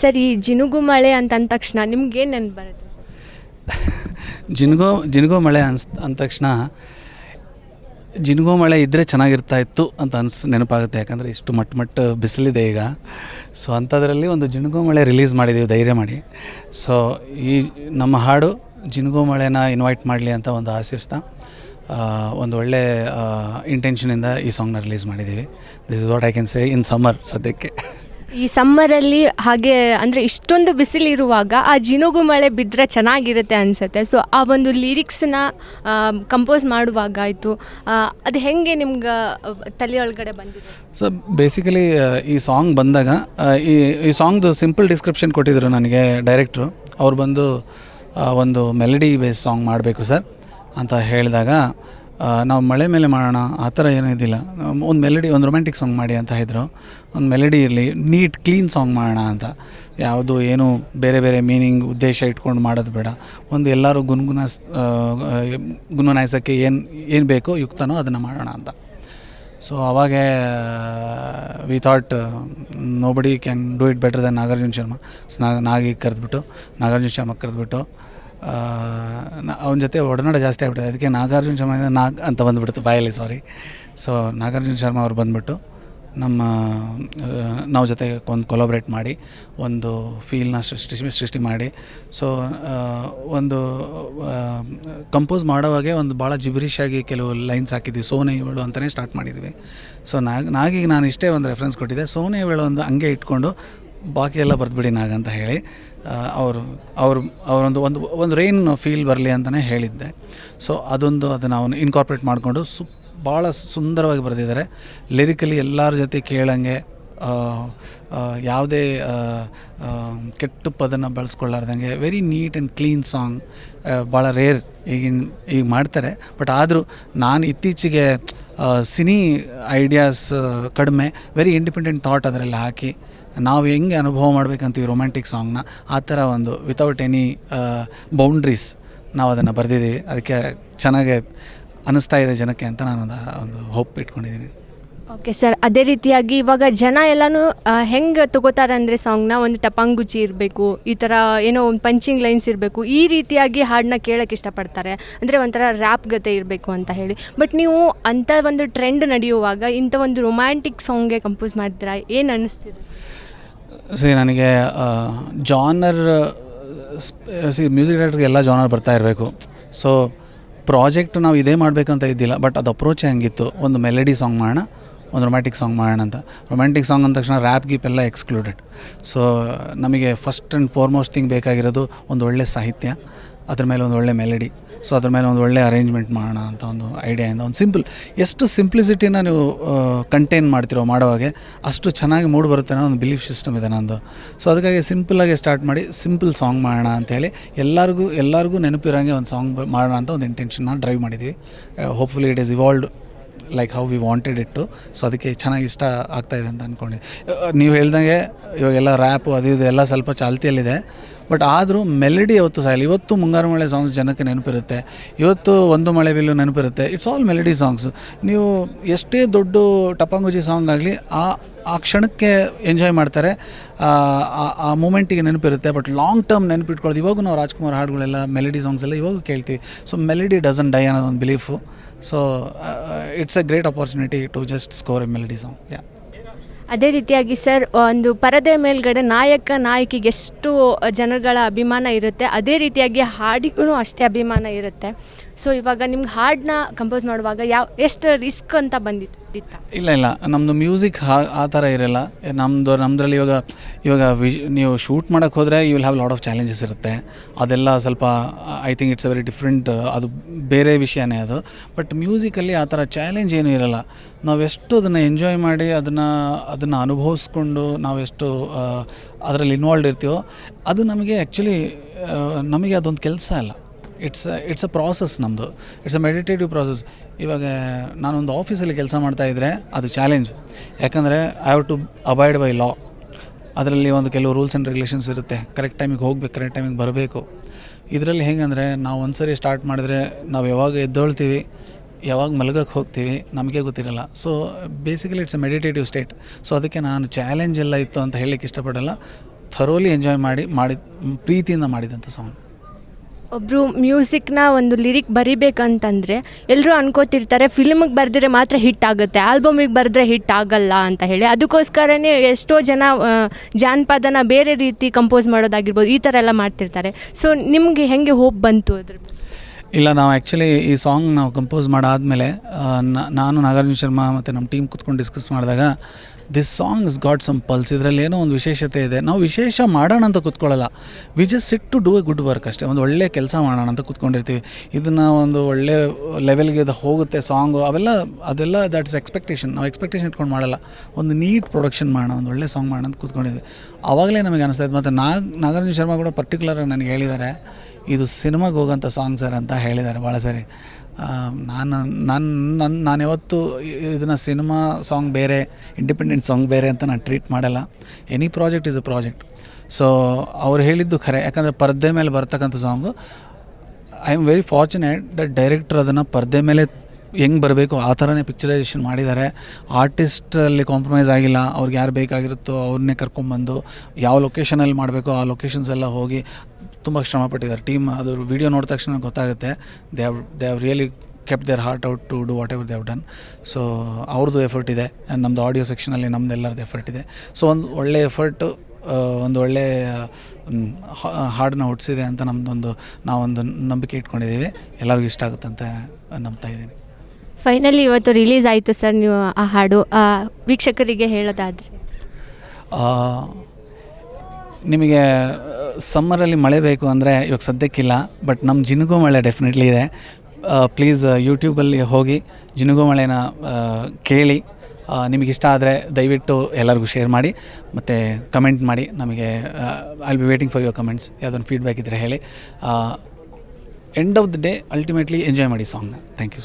Sir, ಈ ಜಿನುಗು ಮಳೆ ಅಂತ ಅಂದ ತಕ್ಷಣ ನಿಮ್ಗೇನು ನೆನಪು ಬರುತ್ತೆ? ಜಿನುಗೋ ಮಳೆ ಅಂದ ತಕ್ಷಣ ಜಿನುಗೋ ಮಳೆ ಇದ್ದರೆ ಚೆನ್ನಾಗಿರ್ತಾ ಇತ್ತು ಅಂತ ನೆನಪಾಗುತ್ತೆ. ಯಾಕಂದರೆ ಇಷ್ಟು ಮಟ್ಟ ಬಿಸಿಲಿದೆ ಈಗ. ಸೊ ಅಂಥದ್ರಲ್ಲಿ ಒಂದು ಜಿನುಗೋ ಮಳೆ ರಿಲೀಸ್ ಮಾಡಿದ್ದೀವಿ ಧೈರ್ಯ ಮಾಡಿ. ಸೊ ಈ ನಮ್ಮ ಹಾಡು ಜಿನುಗೋ ಮಳೆನ ಇನ್ವೈಟ್ ಮಾಡಲಿ ಅಂತ ಒಂದು ಆಶಿಸ್ತಾ ಒಂದು ಒಳ್ಳೆ ಇಂಟೆನ್ಷನಿಂದ ಈ ಸಾಂಗ್ನ ರಿಲೀಸ್ ಮಾಡಿದ್ದೀವಿ. This is what I can say in summer. ಸದ್ಯಕ್ಕೆ ಈ ಸಮ್ಮರಲ್ಲಿ ಹಾಗೆ ಅಂದರೆ ಇಷ್ಟೊಂದು ಬಿಸಿಲಿರುವಾಗ ಆ ಜಿನುಗು ಮಳೆ ಬಿದ್ದರೆ ಚೆನ್ನಾಗಿರುತ್ತೆ ಅನಿಸುತ್ತೆ. ಸೊ ಆ ಒಂದು ಲಿರಿಕ್ಸನ್ನ ಕಂಪೋಸ್ ಮಾಡುವಾಗ ಆಯಿತು, ಅದು ಹೇಗೆ ನಿಮ್ಗೆ ತಲೆಯೊಳಗಡೆ ಬಂದಿದೆ? ಸೊ ಬೇಸಿಕಲಿ ಈ ಸಾಂಗ್ ಬಂದಾಗ ಈ ಸಾಂಗ್ದು ಸಿಂಪಲ್ ಡಿಸ್ಕ್ರಿಪ್ಷನ್ ಕೊಟ್ಟಿದ್ದರು ನನಗೆ ಡೈರೆಕ್ಟ್ರು. ಅವ್ರು ಬಂದು ಒಂದು ಮೆಲಡಿ ಬೇಸ್ ಸಾಂಗ್ ಮಾಡಬೇಕು ಸರ್ ಅಂತ ಹೇಳಿದಾಗ, ನಾವು ಮಳೆ ಮೇಲೆ ಮಾಡೋಣ ಆ ಥರ ಏನೂ ಇದ್ದಿಲ್ಲ. ಒಂದು ಮೆಲಡಿ, ಒಂದು ರೊಮ್ಯಾಂಟಿಕ್ ಸಾಂಗ್ ಮಾಡಿ ಅಂತ ಇದ್ದರು. ಒಂದು ಮೆಲಡಿ ಇರಲಿ, ನೀಟ್ ಕ್ಲೀನ್ ಸಾಂಗ್ ಮಾಡೋಣ ಅಂತ. ಯಾವುದು ಏನು ಬೇರೆ ಬೇರೆ ಮೀನಿಂಗ್ ಉದ್ದೇಶ ಇಟ್ಕೊಂಡು ಮಾಡೋದು ಬೇಡ. ಒಂದು ಎಲ್ಲರೂ ಗುನ್ಗುನಾಯಿಸೋಕ್ಕೆ ಏನು ಬೇಕೋ ಯುಕ್ತನೋ ಅದನ್ನು ಮಾಡೋಣ ಅಂತ. ಸೊ ಅವಾಗ we thought nobody can do it better than Nagarjuna Sharma. So Nagarjuna Sharma ಕರೆದ್ಬಿಟ್ಟು ಅವನ ಜೊತೆ ಒಡನಾಟ ಜಾಸ್ತಿ ಆಗ್ಬಿಟ್ಟಿದೆ. ಅದಕ್ಕೆ ನಾಗಾರ್ಜುನ ಶರ್ಮಾ ಅಂತ ಬಂದುಬಿಡ್ತು ಬಾಯಲ್ಲಿ, ಸಾರಿ. ಸೊ ನಾಗಾರ್ಜುನ ಶರ್ಮಾ ಅವ್ರು ಬಂದುಬಿಟ್ಟು ನಾವು ಜೊತೆ ಒಂದು ಕೊಲಾಬ್ರೇಟ್ ಮಾಡಿ ಒಂದು ಫೀಲ್ನ ಸೃಷ್ಟಿ ಮಾಡಿ, ಸೊ ಒಂದು ಕಂಪೋಸ್ ಮಾಡೋವಾಗೆ ಒಂದು ಭಾಳ ಜಿಬ್ರಿಷ್ ಆಗಿ ಕೆಲವು ಲೈನ್ಸ್ ಹಾಕಿದ್ವಿ. ಸೋನೆ ಇವಳು ಅಂತಲೇ ಸ್ಟಾರ್ಟ್ ಮಾಡಿದ್ವಿ. ಸೊ ನಾಗಿಗೆ ನಾನು ಇಷ್ಟೇ ಒಂದು ರೆಫರೆನ್ಸ್ ಕೊಟ್ಟಿದ್ದೆ, ಸೋನೆ ಇವಳು ಒಂದು ಹಂಗೆ ಇಟ್ಕೊಂಡು ಬಾಕಿ ಎಲ್ಲ ಬರೆದ್ಬಿಡಿ ನಾಗ ಅಂತ ಹೇಳಿ ಅವರೊಂದು ರೈನ್ ಫೀಲ್ ಬರಲಿ ಅಂತಲೇ ಹೇಳಿದ್ದೆ. ಸೊ ಅದನ್ನು ಅವನು ಇನ್ಕಾರ್ಪೊರೇಟ್ ಮಾಡಿಕೊಂಡು ಭಾಳ ಸುಂದರವಾಗಿ ಬರೆದಿದ್ದಾರೆ. ಲಿರಿಕಲಿ ಎಲ್ಲರ ಜೊತೆ ಕೇಳಂಗೆ, ಯಾವುದೇ ಕೆಟ್ಟ ಪದನ ಬಳಸ್ಕೊಳ್ಳಾರ್ದಂಗೆ very neat and clean song. ಭಾಳ ರೇರ್ ಈಗ ಮಾಡ್ತಾರೆ. ಬಟ್ ಆದರೂ ನಾನು ಇತ್ತೀಚೆಗೆ ಸಿನಿ ಐಡಿಯಾಸ್ ಕಡಿಮೆ, ವೆರಿ ಇಂಡಿಪೆಂಡೆಂಟ್ ಥಾಟ್ ಅದರಲ್ಲಿ ಹಾಕಿ ನಾವು ಹೆಂಗೆ ಅನುಭವ ಮಾಡ್ಬೇಕಂತೀವಿ ರೊಮ್ಯಾಂಟಿಕ್ ಸಾಂಗ್ನ, ಆ ಥರ ಒಂದು ವಿತೌಟ್ ಎನಿ ಬೌಂಡ್ರೀಸ್ ನಾವು ಅದನ್ನು ಬರೆದಿದ್ದೀವಿ. ಅದಕ್ಕೆ ಚೆನ್ನಾಗೆ ಅನ್ನಿಸ್ತಾ ಇದೆ ಜನಕ್ಕೆ ಅಂತ ನಾನು ಒಂದು ಹೋಪ್ ಇಟ್ಕೊಂಡಿದ್ದೀನಿ. ಓಕೆ ಸರ್, ಅದೇ ರೀತಿಯಾಗಿ ಇವಾಗ ಜನ ಎಲ್ಲನೂ ಹೆಂಗೆ ತಗೋತಾರೆ ಅಂದರೆ ಸಾಂಗ್ನ ಒಂದು ಟಪಾಂಗುಚಿ ಇರಬೇಕು, ಈ ಥರ ಏನೋ ಒಂದು ಪಂಚಿಂಗ್ ಲೈನ್ಸ್ ಇರಬೇಕು, ಈ ರೀತಿಯಾಗಿ ಹಾಡನ್ನ ಕೇಳೋಕ್ಕೆ ಇಷ್ಟಪಡ್ತಾರೆ. ಅಂದರೆ ಒಂಥರ ರ್ಯಾಪ್ ಗತೆ ಇರಬೇಕು ಅಂತ ಹೇಳಿ. ಬಟ್ ನೀವು ಅಂಥ ಒಂದು ಟ್ರೆಂಡ್ ನಡೆಯುವಾಗ ಇಂಥ ಒಂದು ರೊಮ್ಯಾಂಟಿಕ್ ಸಾಂಗ್ಗೆ ಕಂಪೋಸ್ ಮಾಡ್ತೀರಾ, ಏನು ಅನ್ನಿಸ್ತಿದೆ? ನನಗೆ ಜಾನರ್ ಮ್ಯೂಸಿಕ್ ಡೈರೆಕ್ಟ್ರಿಗೆ ಎಲ್ಲ ಜಾನರ್ ಬರ್ತಾ ಇರಬೇಕು. ಸೊ ಪ್ರಾಜೆಕ್ಟ್ ನಾವು ಇದೇ ಮಾಡಬೇಕಂತ ಇದ್ದಿಲ್ಲ, ಬಟ್ ಅದು ಅಪ್ರೋಚ್ ಹೆಂಗಿತ್ತು, ಒಂದು ಮೆಲಡಿ ಸಾಂಗ್ ಮಾಡೋಣ, ಒಂದು ರೊಮ್ಯಾಂಟಿಕ್ ಸಾಂಗ್ ಮಾಡೋಣ ಅಂತ. ರೊಮ್ಯಾಂಟಿಕ್ ಸಾಂಗ್ ಅಂದ ತಕ್ಷಣ ರ್ಯಾಪ್ ಗೀಪ್ ಎಲ್ಲ ಎಕ್ಸ್ಕ್ಲೂಡೆಡ್. ಸೊ ನಮಗೆ ಫಸ್ಟ್ ಆ್ಯಂಡ್ ಫಾರ್ಮೋಸ್ಟ್ ಥಿಂಗ್ ಬೇಕಾಗಿರೋದು ಒಂದು ಒಳ್ಳೆ ಸಾಹಿತ್ಯ, ಅದ್ರ ಮೇಲೆ ಒಂದು ಒಳ್ಳೆ ಮೆಲಡಿ, ಸೊ ಅದ್ರ ಮೇಲೆ ಒಂದು ಒಳ್ಳೆ ಅರೇಂಜ್ಮೆಂಟ್ ಮಾಡೋಣ ಅಂತ ಒಂದು ಐಡಿಯಾಯಿಂದ ಒಂದು ಎಷ್ಟು ಸಿಂಪ್ಲಿಸಿಟಿನ ನೀವು ಕಂಟೈನ್ ಮಾಡ್ತಿರೋ ಮಾಡೋವಾಗೆ ಅಷ್ಟು ಚೆನ್ನಾಗಿ ಮೂಡ್ ಬರುತ್ತೆ ಅನ್ನೋ ಒಂದು ಬಿಲೀಫ್ ಸಿಸ್ಟಮ್ ಇದೆ ನಂದು. ಸೊ ಅದಕ್ಕಾಗಿ ಸಿಂಪಲ್ಲಾಗಿ ಸ್ಟಾರ್ಟ್ ಮಾಡಿ ಸಿಂಪಲ್ ಸಾಂಗ್ ಮಾಡೋಣ ಅಂಥೇಳಿ ಎಲ್ಲರಿಗೂ ನೆನಪಿರೋಂಗೆ ಒಂದು ಸಾಂಗ್ ಮಾಡೋಣ ಅಂತ ಒಂದು ಇಂಟೆನ್ಷನ್ನ ಡ್ರೈವ್ ಮಾಡಿದ್ವಿ. Hopefully it is evolved like how we wanted ಇಟ್ಟು. ಸೊ ಅದಕ್ಕೆ ಚೆನ್ನಾಗಿ ಇಷ್ಟ ಆಗ್ತಾಯಿದೆ ಅಂತ ಅಂದ್ಕೊಂಡಿದ್ದೆ. ನೀವು ಹೇಳ್ದಂಗೆ ಇವಾಗೆಲ್ಲ ರ್ಯಾಪು ಅದು ಇದು ಎಲ್ಲ ಸ್ವಲ್ಪ ಚಾಲ್ತಿಯಲ್ಲಿದೆ, ಬಟ್ ಆದರೂ ಮೆಲಡಿ ಯಾವತ್ತು ಸಾಯಲ್ಲ. ಇವತ್ತು ಮುಂಗಾರು ಮಳೆ ಸಾಂಗ್ಸ್ ಜನಕ್ಕೆ ನೆನಪಿರುತ್ತೆ, ಇವತ್ತು ಒಂದು ಮಳೆ ಬಿಲ್ಲು ನೆನಪಿರುತ್ತೆ. It's all melody songs. ನೀವು ಎಷ್ಟೇ ದೊಡ್ಡ ಟಪಾಂಗುಜಿ ಸಾಂಗ್ ಆಗಲಿ ಆ ಕ್ಷಣಕ್ಕೆ ಎಂಜಾಯ್ ಮಾಡ್ತಾರೆ, ಆ ಮೂಮೆಂಟಿಗೆ ನೆನಪಿರುತ್ತೆ. ಬಟ್ ಲಾಂಗ್ ಟರ್ಮ್ ನೆನಪಿಟ್ಕೊಳ್ಳೋದು ಇವಾಗೂ ನಾವು ರಾಜ್ಕುಮಾರ್ ಹಾಡುಗಳೆಲ್ಲ ಮೆಲಡಿ ಸಾಂಗ್ಸ್ ಎಲ್ಲ ಇವಾಗೂ ಕೇಳ್ತೀವಿ. ಸೊ ಮೆಲಡಿ ಡಸಂಟ್ ಡೈ ಅನ್ನೋದು ಒಂದು belief. So it's a great opportunity to just score a melody song. Yeah, ಅದೇ ರೀತಿಯಾಗಿ ಸರ್, ಒಂದು ಪರದೆ ಮೇಲ್ಗಡೆ ನಾಯಕಿಗೆ ಎಷ್ಟು ಜನಗಳ ಅಭಿಮಾನ ಇರುತ್ತೆ, ಅದೇ ರೀತಿಯಾಗಿ ಹಾಡಿಗೂ ಅಷ್ಟೇ ಅಭಿಮಾನ ಇರುತ್ತೆ. ಸೊ ಇವಾಗ ನಿಮ್ಗೆ ಹಾಡನ್ನ ಕಂಪೋಸ್ ಮಾಡುವಾಗ ಎಷ್ಟು ರಿಸ್ಕ್ ಅಂತ ಬಂದಿತ್ತು? ಇಲ್ಲ, ನಮ್ಮದು ಮ್ಯೂಸಿಕ್ ಆ ಥರ ಇರಲ್ಲ. ನಮ್ಮದ್ರಲ್ಲಿ ಇವಾಗ ನೀವು ಶೂಟ್ ಮಾಡೋಕ್ಕೆ ಹೋದರೆ you will have lot of challenges ಇರುತ್ತೆ. ಅದೆಲ್ಲ ಸ್ವಲ್ಪ I think it's a very different, ಅದು ಬೇರೆ ವಿಷಯನೇ ಅದು. ಬಟ್ ಮ್ಯೂಸಿಕಲ್ಲಿ ಆ ಥರ ಚಾಲೆಂಜ್ ಏನೂ ಇರಲ್ಲ. ನಾವೆಷ್ಟು ಅದನ್ನು ಎಂಜಾಯ್ ಮಾಡಿ ಅದನ್ನು ಅನುಭವಿಸ್ಕೊಂಡು ನಾವೆಷ್ಟು ಅದರಲ್ಲಿ ಇನ್ವಾಲ್ವ್ ಇರ್ತೀವೋ ಅದು ನಮಗೆ ಆ್ಯಕ್ಚುಲಿ ನಮಗೆ ಅದೊಂದು ಕೆಲಸ ಅಲ್ಲ. It's a process. ನಮ್ಮದು ಇಟ್ಸ್ ಅ ಮೆಡಿಟೇಟಿವ್ ಪ್ರಾಸೆಸ್. ಇವಾಗ ನಾನೊಂದು ಆಫೀಸಲ್ಲಿ ಕೆಲಸ ಮಾಡ್ತಾಯಿದ್ರೆ ಅದು ಚಾಲೆಂಜ್, ಯಾಕಂದರೆ I have to abide by law. ಅದರಲ್ಲಿ ಒಂದು ಕೆಲವು ರೂಲ್ಸ್ ಆ್ಯಂಡ್ ರೆಗ್ಯುಲೇಷನ್ಸ್ ಇರುತ್ತೆ. ಕರೆಕ್ಟ್ ಟೈಮಿಗೆ ಹೋಗ್ಬೇಕು, ಕರೆಕ್ಟ್ ಟೈಮಿಗೆ ಬರಬೇಕು. ಇದರಲ್ಲಿ ಹೆಂಗಂದರೆ ನಾವು ಒಂದು ಸರಿ ಸ್ಟಾರ್ಟ್ ಮಾಡಿದ್ರೆ ನಾವು ಯಾವಾಗ ಎದ್ದೇಳ್ತೀವಿ, ಯಾವಾಗ ಮಲಗಕ್ಕೆ ಹೋಗ್ತೀವಿ ನಮಗೆ ಗೊತ್ತಿರಲ್ಲ. So basically it's a meditative state. So ಅದಕ್ಕೆ ನಾನು ಚಾಲೆಂಜ್ ಎಲ್ಲ ಇತ್ತು ಅಂತ ಹೇಳಲಿಕ್ಕೆ ಇಷ್ಟಪಡಲ್ಲ. ಥರೋಲಿ ಎಂಜಾಯ್ ಮಾಡಿ ಪ್ರೀತಿಯಿಂದ ಮಾಡಿದಂಥ ಸಾಂಗ್. ಒಬ್ಬರು ಮ್ಯೂಸಿಕ್ನ ಒಂದು ಲಿರಿಕ್ ಬರಿಬೇಕಂತಂದರೆ ಎಲ್ಲರೂ ಅನ್ಕೋತಿರ್ತಾರೆ ಫಿಲ್ಮಿಗೆ ಬರೆದಿದ್ರೆ ಮಾತ್ರ ಹಿಟ್ ಆಗುತ್ತೆ, ಆಲ್ಬಮಿಗೆ ಬರೆದ್ರೆ ಹಿಟ್ ಆಗಲ್ಲ ಅಂತ ಹೇಳಿ. ಅದಕ್ಕೋಸ್ಕರನೇ ಎಷ್ಟೋ ಜನ ಜಾನಪದನ ಬೇರೆ ರೀತಿ ಕಂಪೋಸ್ ಮಾಡೋದಾಗಿರ್ಬೋದು, ಈ ಥರ ಎಲ್ಲ ಮಾಡ್ತಿರ್ತಾರೆ. ಸೊ ನಿಮಗೆ ಹೆಂಗೆ ಹೋಪ್ ಬಂತು ಅದ್ರ? ಇಲ್ಲ, ನಾವು ಆ್ಯಕ್ಚುಲಿ ಈ ಸಾಂಗ್ ನಾವು ಕಂಪೋಸ್ ಮಾಡಾದಮೇಲೆ ನಾನು ನಾಗಾರ್ಜುನ ಶರ್ಮಾ ಮತ್ತು ನಮ್ಮ ಟೀಮ್ ಕೂತ್ಕೊಂಡು ಡಿಸ್ಕಸ್ ಮಾಡಿದಾಗ this song is got some pulse. ಇದರಲ್ಲಿ ಏನೋ ಒಂದು ವಿಶೇಷತೆ ಇದೆ. ನಾವು ವಿಶೇಷ ಮಾಡೋಣ ಅಂತ ಕೂತ್ಕೊಳ್ಳಲ್ಲ, we just sit to do a good work ಅಷ್ಟೇ. ಒಂದು ಒಳ್ಳೆ ಕೆಲಸ ಮಾಡೋಣ ಅಂತ ಕೂತ್ಕೊಂಡಿರ್ತೀವಿ. ಇದನ್ನು ಒಂದು ಒಳ್ಳೆ ಲೆವೆಲ್ಗೆ ಇದು ಹೋಗುತ್ತೆ ಸಾಂಗು, ಅದೆಲ್ಲ ದಟ್ ಇಸ್ ಎಕ್ಸ್ಪೆಕ್ಟೇಷನ್. ನಾವು ಎಕ್ಸ್ಪೆಕ್ಟೇಷನ್ ಇಟ್ಕೊಂಡು ಮಾಡಲ್ಲ, ಒಂದು ನೀಟ್ ಪ್ರೊಡಕ್ಷನ್ ಮಾಡೋಣ, ಒಂದು ಒಳ್ಳೆ ಸಾಂಗ್ ಮಾಡೋಣ ಅಂತ ಕೂತ್ಕೊಂಡಿದ್ವಿ. ಆವಾಗಲೇ ನಮಗೆ ಅನಿಸ್ತಾ ಇತ್ತು. ಮತ್ತು ನಾಗಾರ್ಜುನ ಶರ್ಮಾ ಕೂಡ ಪರ್ಟಿಕ್ಯುಲರಾಗಿ ನನಗೆ ಹೇಳಿದ್ದಾರೆ, ಇದು ಸಿನಿಮಾಗೆ ಹೋಗೋಂಥ ಸಾಂಗ್ ಸರ್ ಅಂತ ಹೇಳಿದ್ದಾರೆ ಭಾಳ ಸರಿ. ನಾನು ಯಾವತ್ತೂ ಇದನ್ನು ಸಿನಿಮಾ ಸಾಂಗ್ ಬೇರೆ, ಇಂಡಿಪೆಂಡೆಂಟ್ ಸಾಂಗ್ ಬೇರೆ ಅಂತ ನಾನು ಟ್ರೀಟ್ ಮಾಡಲ್ಲ. Any project is a project. So ಅವ್ರು ಹೇಳಿದ್ದು ಖರೆ, ಯಾಕಂದರೆ ಪರದೆ ಮೇಲೆ ಬರ್ತಕ್ಕಂಥ song. I am very fortunate that director ಅದನ್ನು ಪರದೆ ಮೇಲೆ ಹೆಂಗೆ ಬರಬೇಕು ಆ ಥರನೇ ಪಿಕ್ಚರೈಸೇಷನ್ ಮಾಡಿದ್ದಾರೆ. ಆರ್ಟಿಸ್ಟಲ್ಲಿ ಕಾಂಪ್ರಮೈಸ್ ಆಗಿಲ್ಲ. ಅವ್ರಿಗೆ ಯಾರು ಬೇಕಾಗಿರುತ್ತೋ ಅವ್ರನ್ನೇ ಕರ್ಕೊಂಬಂದು ಯಾವ ಲೊಕೇಶನಲ್ಲಿ ಮಾಡಬೇಕೋ ಆ ಲೊಕೇಶನ್ಸ್ ಎಲ್ಲ ಹೋಗಿ ತುಂಬ ಶ್ರಮಪಟ್ಟಿದ್ದಾರೆ ಟೀಮ್. ಅದು ವಿಡಿಯೋ ನೋಡಿದ ತಕ್ಷಣ ಗೊತ್ತಾಗುತ್ತೆ, they have really kept their heart out to do whatever they have done. So ಅವ್ರದ್ದು ಎಫರ್ಟ್ ಇದೆ, ನಮ್ಮದು ಆಡಿಯೋ ಸೆಕ್ಷನಲ್ಲಿ ನಮ್ಮದೆಲ್ಲರದ್ದು ಎಫರ್ಟ್ ಇದೆ. ಸೊ ಒಂದು ಒಳ್ಳೆ ಎಫರ್ಟು, ಒಂದು ಒಳ್ಳೆ ಹಾಡನ್ನ ಹುಟ್ಟಿಸಿದೆ ಅಂತ ನಾವೊಂದು ನಂಬಿಕೆ ಇಟ್ಕೊಂಡಿದ್ದೀವಿ. ಎಲ್ಲರಿಗೂ ಇಷ್ಟ ಆಗುತ್ತೆ ಅಂತ ನಂಬ್ತಾ ಇದ್ದೀನಿ. ಫೈನಲಿ ಇವತ್ತು ರಿಲೀಸ್ ಆಯಿತು ಸರ್. ನೀವು ಆ ಹಾಡು ವೀಕ್ಷಕರಿಗೆ ಹೇಳೋದಾದರೆ? ನಿಮಗೆ ಸಮ್ಮರಲ್ಲಿ ಮಳೆ ಬೇಕು ಅಂದರೆ ಇವಾಗ ಸದ್ಯಕ್ಕಿಲ್ಲ, ಬಟ್ ನಮ್ಮ ಜಿನುಗು ಮಳೆ ಡೆಫಿನೆಟ್ಲಿ ಇದೆ. ಪ್ಲೀಸ್ ಯೂಟ್ಯೂಬಲ್ಲಿ ಹೋಗಿ ಜಿನುಗು ಮಳೆನ ಕೇಳಿ. ನಿಮಗಿಷ್ಟ ಆದರೆ ದಯವಿಟ್ಟು ಎಲ್ಲರಿಗೂ ಶೇರ್ ಮಾಡಿ ಮತ್ತು ಕಮೆಂಟ್ ಮಾಡಿ. ನಮಗೆ I will be waiting for your comments. ಯಾವುದೊಂದು ಫೀಡ್ಬ್ಯಾಕ್ ಇದ್ದರೆ ಹೇಳಿ. End of the day ultimately enjoy ಮಾಡಿ ಸಾಂಗ್ನ. Thank you so much.